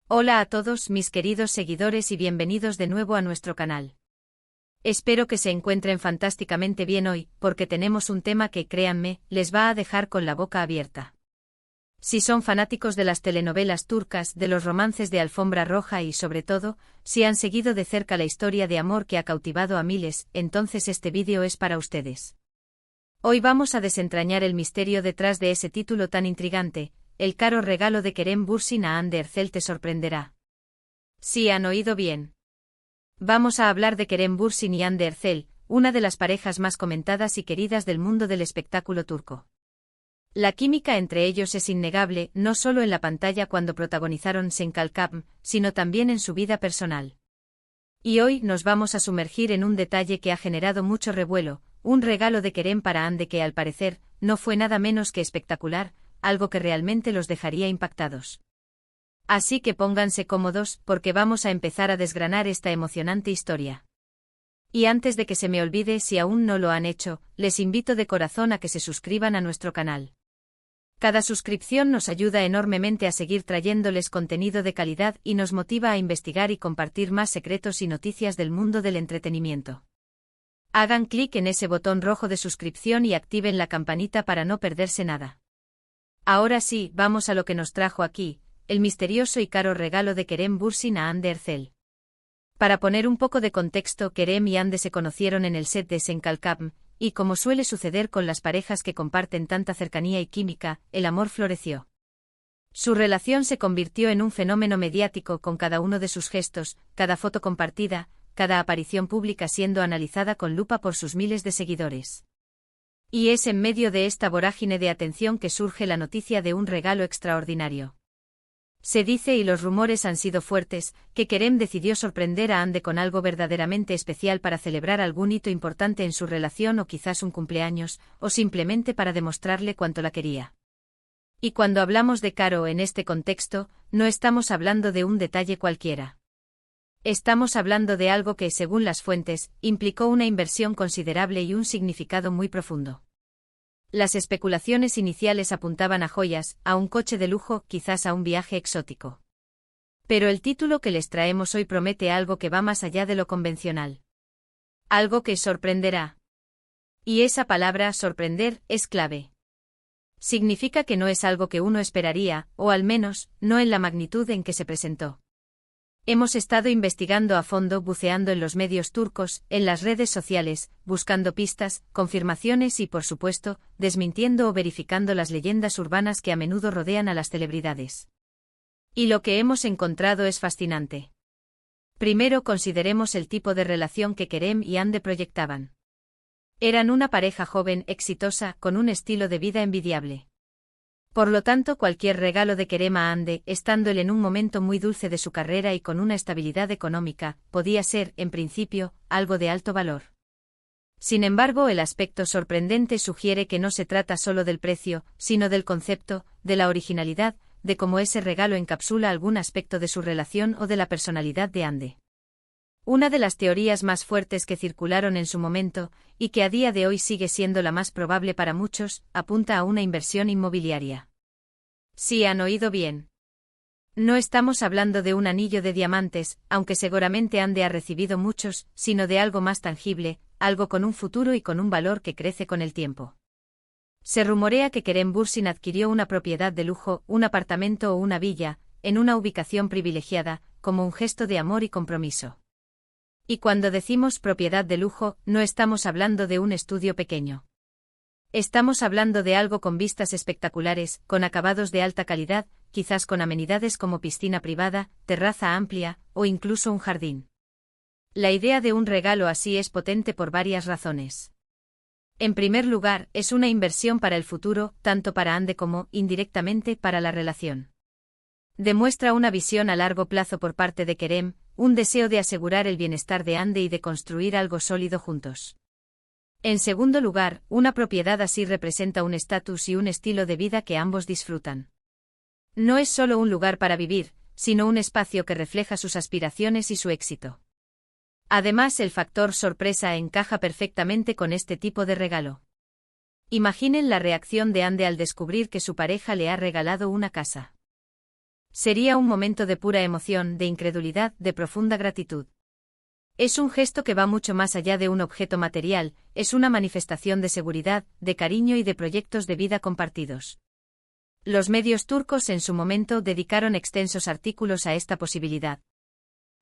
Hola a todos mis queridos seguidores y bienvenidos de nuevo a nuestro canal. Espero que se encuentren fantásticamente bien hoy, porque tenemos un tema que, créanme, les va a dejar con la boca abierta. Si son fanáticos de las telenovelas turcas, de los romances de alfombra roja y, sobre todo, si han seguido de cerca la historia de amor que ha cautivado a miles, entonces este vídeo es para ustedes. Hoy vamos a desentrañar el misterio detrás de ese título tan intrigante. El caro regalo de Kerem Bürsin a Hande Erçel te sorprenderá. Sí, han oído bien. Vamos a hablar de Kerem Bürsin y Hande Erçel, una de las parejas más comentadas y queridas del mundo del espectáculo turco. La química entre ellos es innegable, no solo en la pantalla cuando protagonizaron Sen Kalkam, sino también en su vida personal. Y hoy nos vamos a sumergir en un detalle que ha generado mucho revuelo, un regalo de Kerem para Hande que al parecer, no fue nada menos que espectacular, algo que realmente los dejaría impactados. Así que pónganse cómodos, porque vamos a empezar a desgranar esta emocionante historia. Y antes de que se me olvide, si aún no lo han hecho, les invito de corazón a que se suscriban a nuestro canal. Cada suscripción nos ayuda enormemente a seguir trayéndoles contenido de calidad y nos motiva a investigar y compartir más secretos y noticias del mundo del entretenimiento. Hagan clic en ese botón rojo de suscripción y activen la campanita para no perderse nada. Ahora sí, vamos a lo que nos trajo aquí, el misterioso y caro regalo de Kerem Bürsin a Hande Erçel. Para poner un poco de contexto, Kerem y Hande se conocieron en el set de Sen Kalkam, y como suele suceder con las parejas que comparten tanta cercanía y química, el amor floreció. Su relación se convirtió en un fenómeno mediático con cada uno de sus gestos, cada foto compartida, cada aparición pública siendo analizada con lupa por sus miles de seguidores. Y es en medio de esta vorágine de atención que surge la noticia de un regalo extraordinario. Se dice, y los rumores han sido fuertes, que Kerem decidió sorprender a Hande con algo verdaderamente especial para celebrar algún hito importante en su relación o quizás un cumpleaños, o simplemente para demostrarle cuánto la quería. Y cuando hablamos de caro en este contexto, no estamos hablando de un detalle cualquiera. Estamos hablando de algo que, según las fuentes, implicó una inversión considerable y un significado muy profundo. Las especulaciones iniciales apuntaban a joyas, a un coche de lujo, quizás a un viaje exótico. Pero el título que les traemos hoy promete algo que va más allá de lo convencional. Algo que sorprenderá. Y esa palabra, sorprender, es clave. Significa que no es algo que uno esperaría, o al menos, no en la magnitud en que se presentó. Hemos estado investigando a fondo, buceando en los medios turcos, en las redes sociales, buscando pistas, confirmaciones y, por supuesto, desmintiendo o verificando las leyendas urbanas que a menudo rodean a las celebridades. Y lo que hemos encontrado es fascinante. Primero consideremos el tipo de relación que Kerem y Hande proyectaban. Eran una pareja joven, exitosa, con un estilo de vida envidiable. Por lo tanto, cualquier regalo de Kerem a Hande, estando él en un momento muy dulce de su carrera y con una estabilidad económica, podía ser, en principio, algo de alto valor. Sin embargo, el aspecto sorprendente sugiere que no se trata solo del precio, sino del concepto, de la originalidad, de cómo ese regalo encapsula algún aspecto de su relación o de la personalidad de Hande. Una de las teorías más fuertes que circularon en su momento, y que a día de hoy sigue siendo la más probable para muchos, apunta a una inversión inmobiliaria. Sí, han oído bien. No estamos hablando de un anillo de diamantes, aunque seguramente Hande ha recibido muchos, sino de algo más tangible, algo con un futuro y con un valor que crece con el tiempo. Se rumorea que Kerem Bürsin adquirió una propiedad de lujo, un apartamento o una villa, en una ubicación privilegiada, como un gesto de amor y compromiso. Y cuando decimos propiedad de lujo, no estamos hablando de un estudio pequeño. Estamos hablando de algo con vistas espectaculares, con acabados de alta calidad, quizás con amenidades como piscina privada, terraza amplia, o incluso un jardín. La idea de un regalo así es potente por varias razones. En primer lugar, es una inversión para el futuro, tanto para Hande como, indirectamente, para la relación. Demuestra una visión a largo plazo por parte de Kerem, un deseo de asegurar el bienestar de Hande y de construir algo sólido juntos. En segundo lugar, una propiedad así representa un estatus y un estilo de vida que ambos disfrutan. No es solo un lugar para vivir, sino un espacio que refleja sus aspiraciones y su éxito. Además, el factor sorpresa encaja perfectamente con este tipo de regalo. Imaginen la reacción de Hande al descubrir que su pareja le ha regalado una casa. Sería un momento de pura emoción, de incredulidad, de profunda gratitud. Es un gesto que va mucho más allá de un objeto material, es una manifestación de seguridad, de cariño y de proyectos de vida compartidos. Los medios turcos en su momento dedicaron extensos artículos a esta posibilidad.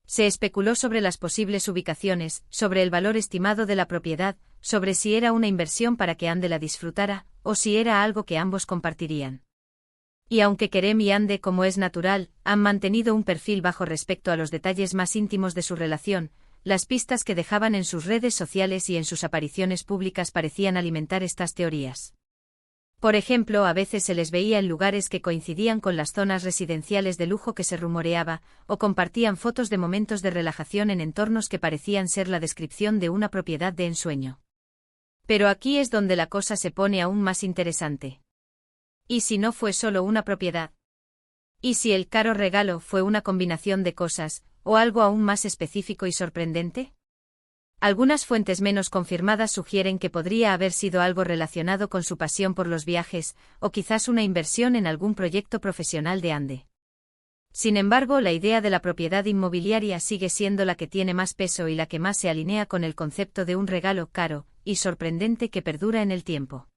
Se especuló sobre las posibles ubicaciones, sobre el valor estimado de la propiedad, sobre si era una inversión para que Hande la disfrutara, o si era algo que ambos compartirían. Y aunque Kerem y Hande, como es natural, han mantenido un perfil bajo respecto a los detalles más íntimos de su relación, las pistas que dejaban en sus redes sociales y en sus apariciones públicas parecían alimentar estas teorías. Por ejemplo, a veces se les veía en lugares que coincidían con las zonas residenciales de lujo que se rumoreaba, o compartían fotos de momentos de relajación en entornos que parecían ser la descripción de una propiedad de ensueño. Pero aquí es donde la cosa se pone aún más interesante. ¿Y si no fue solo una propiedad? ¿Y si el caro regalo fue una combinación de cosas, o algo aún más específico y sorprendente? Algunas fuentes menos confirmadas sugieren que podría haber sido algo relacionado con su pasión por los viajes, o quizás una inversión en algún proyecto profesional de Hande. Sin embargo, la idea de la propiedad inmobiliaria sigue siendo la que tiene más peso y la que más se alinea con el concepto de un regalo caro y sorprendente que perdura en el tiempo.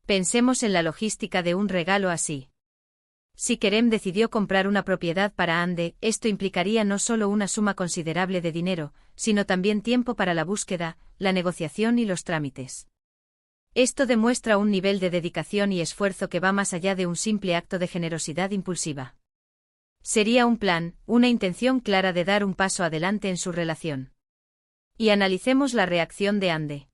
Pensemos en la logística de un regalo así. Si Kerem decidió comprar una propiedad para Hande, esto implicaría no solo una suma considerable de dinero, sino también tiempo para la búsqueda, la negociación y los trámites. Esto demuestra un nivel de dedicación y esfuerzo que va más allá de un simple acto de generosidad impulsiva. Sería un plan, una intención clara de dar un paso adelante en su relación. Y analicemos la reacción de Hande.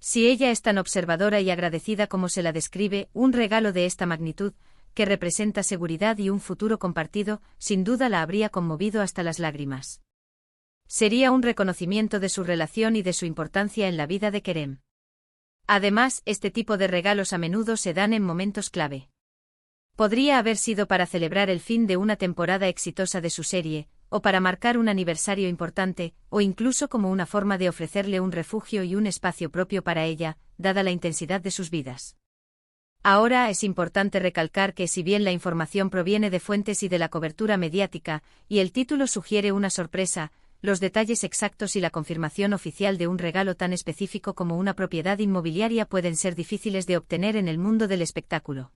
Si ella es tan observadora y agradecida como se la describe, un regalo de esta magnitud, que representa seguridad y un futuro compartido, sin duda la habría conmovido hasta las lágrimas. Sería un reconocimiento de su relación y de su importancia en la vida de Kerem. Además, este tipo de regalos a menudo se dan en momentos clave. Podría haber sido para celebrar el fin de una temporada exitosa de su serie, o para marcar un aniversario importante, o incluso como una forma de ofrecerle un refugio y un espacio propio para ella, dada la intensidad de sus vidas. Ahora es importante recalcar que si bien la información proviene de fuentes y de la cobertura mediática, y el título sugiere una sorpresa, los detalles exactos y la confirmación oficial de un regalo tan específico como una propiedad inmobiliaria pueden ser difíciles de obtener en el mundo del espectáculo.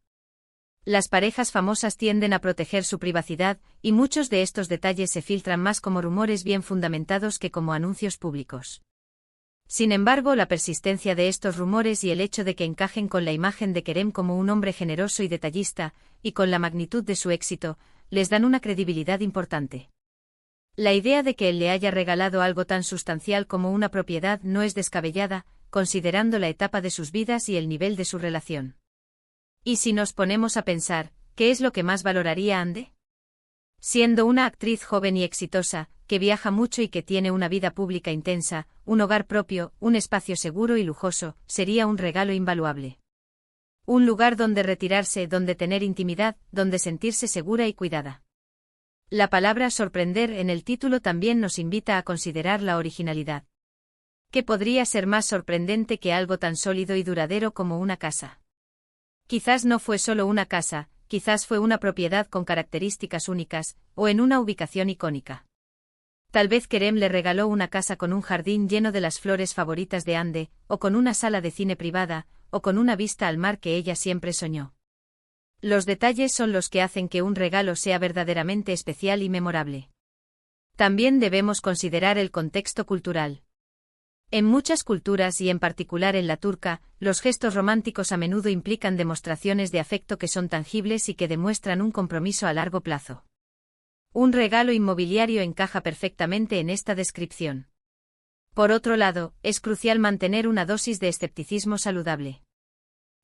Las parejas famosas tienden a proteger su privacidad, y muchos de estos detalles se filtran más como rumores bien fundamentados que como anuncios públicos. Sin embargo, la persistencia de estos rumores y el hecho de que encajen con la imagen de Kerem como un hombre generoso y detallista, y con la magnitud de su éxito, les dan una credibilidad importante. La idea de que él le haya regalado algo tan sustancial como una propiedad no es descabellada, considerando la etapa de sus vidas y el nivel de su relación. Y si nos ponemos a pensar, ¿qué es lo que más valoraría Hande? Siendo una actriz joven y exitosa, que viaja mucho y que tiene una vida pública intensa, un hogar propio, un espacio seguro y lujoso, sería un regalo invaluable. Un lugar donde retirarse, donde tener intimidad, donde sentirse segura y cuidada. La palabra sorprender en el título también nos invita a considerar la originalidad. ¿Qué podría ser más sorprendente que algo tan sólido y duradero como una casa? Quizás no fue solo una casa, quizás fue una propiedad con características únicas, o en una ubicación icónica. Tal vez Kerem le regaló una casa con un jardín lleno de las flores favoritas de Hande, o con una sala de cine privada, o con una vista al mar que ella siempre soñó. Los detalles son los que hacen que un regalo sea verdaderamente especial y memorable. También debemos considerar el contexto cultural. En muchas culturas y en particular en la turca, los gestos románticos a menudo implican demostraciones de afecto que son tangibles y que demuestran un compromiso a largo plazo. Un regalo inmobiliario encaja perfectamente en esta descripción. Por otro lado, es crucial mantener una dosis de escepticismo saludable.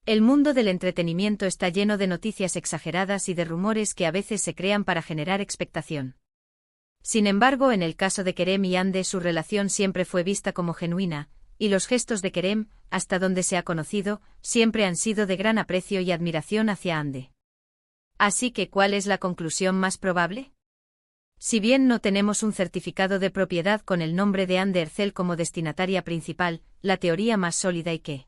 El mundo del entretenimiento está lleno de noticias exageradas y de rumores que a veces se crean para generar expectación. Sin embargo, en el caso de Kerem y Hande, su relación siempre fue vista como genuina, y los gestos de Kerem, hasta donde se ha conocido, siempre han sido de gran aprecio y admiración hacia Hande. Así que, ¿cuál es la conclusión más probable? Si bien no tenemos un certificado de propiedad con el nombre de Hande Erçel como destinataria principal, la teoría más sólida y que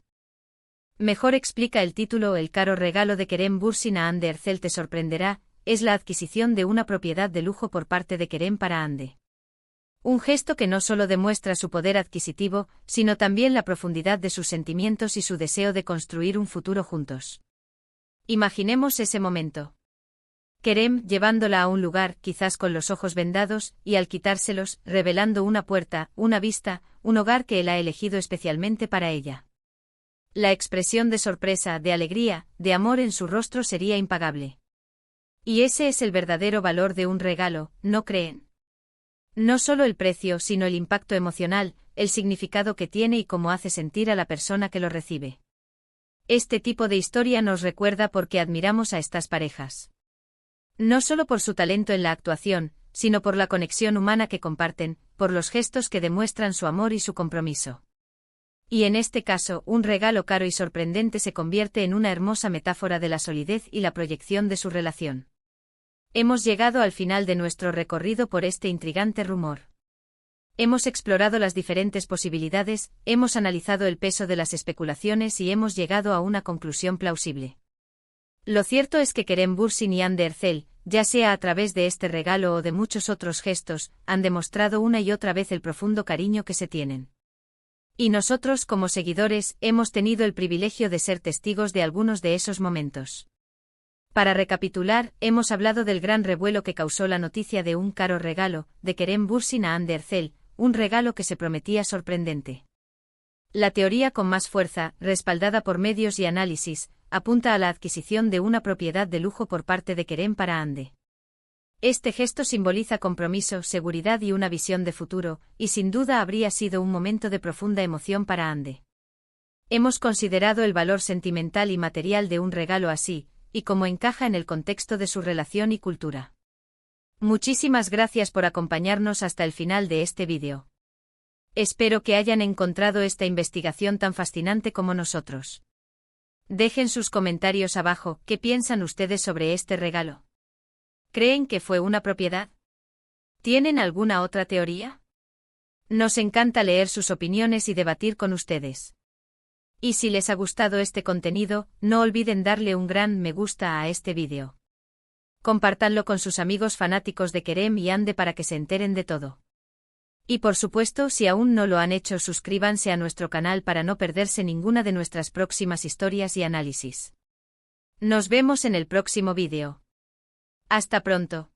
mejor explica el título El caro regalo de Kerem Bürsin a Hande Erçel te sorprenderá, es la adquisición de una propiedad de lujo por parte de Kerem para Hande. Un gesto que no solo demuestra su poder adquisitivo, sino también la profundidad de sus sentimientos y su deseo de construir un futuro juntos. Imaginemos ese momento. Kerem llevándola a un lugar, quizás con los ojos vendados, y al quitárselos, revelando una puerta, una vista, un hogar que él ha elegido especialmente para ella. La expresión de sorpresa, de alegría, de amor en su rostro sería impagable. Y ese es el verdadero valor de un regalo, ¿no creen? No solo el precio, sino el impacto emocional, el significado que tiene y cómo hace sentir a la persona que lo recibe. Este tipo de historia nos recuerda por qué admiramos a estas parejas. No solo por su talento en la actuación, sino por la conexión humana que comparten, por los gestos que demuestran su amor y su compromiso. Y en este caso, un regalo caro y sorprendente se convierte en una hermosa metáfora de la solidez y la proyección de su relación. Hemos llegado al final de nuestro recorrido por este intrigante rumor. Hemos explorado las diferentes posibilidades, hemos analizado el peso de las especulaciones y hemos llegado a una conclusión plausible. Lo cierto es que Kerem Bürsin y Hande Erçel, ya sea a través de este regalo o de muchos otros gestos, han demostrado una y otra vez el profundo cariño que se tienen. Y nosotros, como seguidores, hemos tenido el privilegio de ser testigos de algunos de esos momentos. Para recapitular, hemos hablado del gran revuelo que causó la noticia de un caro regalo, de Kerem Bürsin a Hande Erçel, un regalo que se prometía sorprendente. La teoría con más fuerza, respaldada por medios y análisis, apunta a la adquisición de una propiedad de lujo por parte de Kerem para Hande. Este gesto simboliza compromiso, seguridad y una visión de futuro, y sin duda habría sido un momento de profunda emoción para Hande. Hemos considerado el valor sentimental y material de un regalo así, y cómo encaja en el contexto de su relación y cultura. Muchísimas gracias por acompañarnos hasta el final de este vídeo. Espero que hayan encontrado esta investigación tan fascinante como nosotros. Dejen sus comentarios abajo, ¿qué piensan ustedes sobre este regalo? ¿Creen que fue una propiedad? ¿Tienen alguna otra teoría? Nos encanta leer sus opiniones y debatir con ustedes. Y si les ha gustado este contenido, no olviden darle un gran me gusta a este vídeo. Compártanlo con sus amigos fanáticos de Kerem y Hande para que se enteren de todo. Y por supuesto, si aún no lo han hecho, suscríbanse a nuestro canal para no perderse ninguna de nuestras próximas historias y análisis. Nos vemos en el próximo vídeo. Hasta pronto.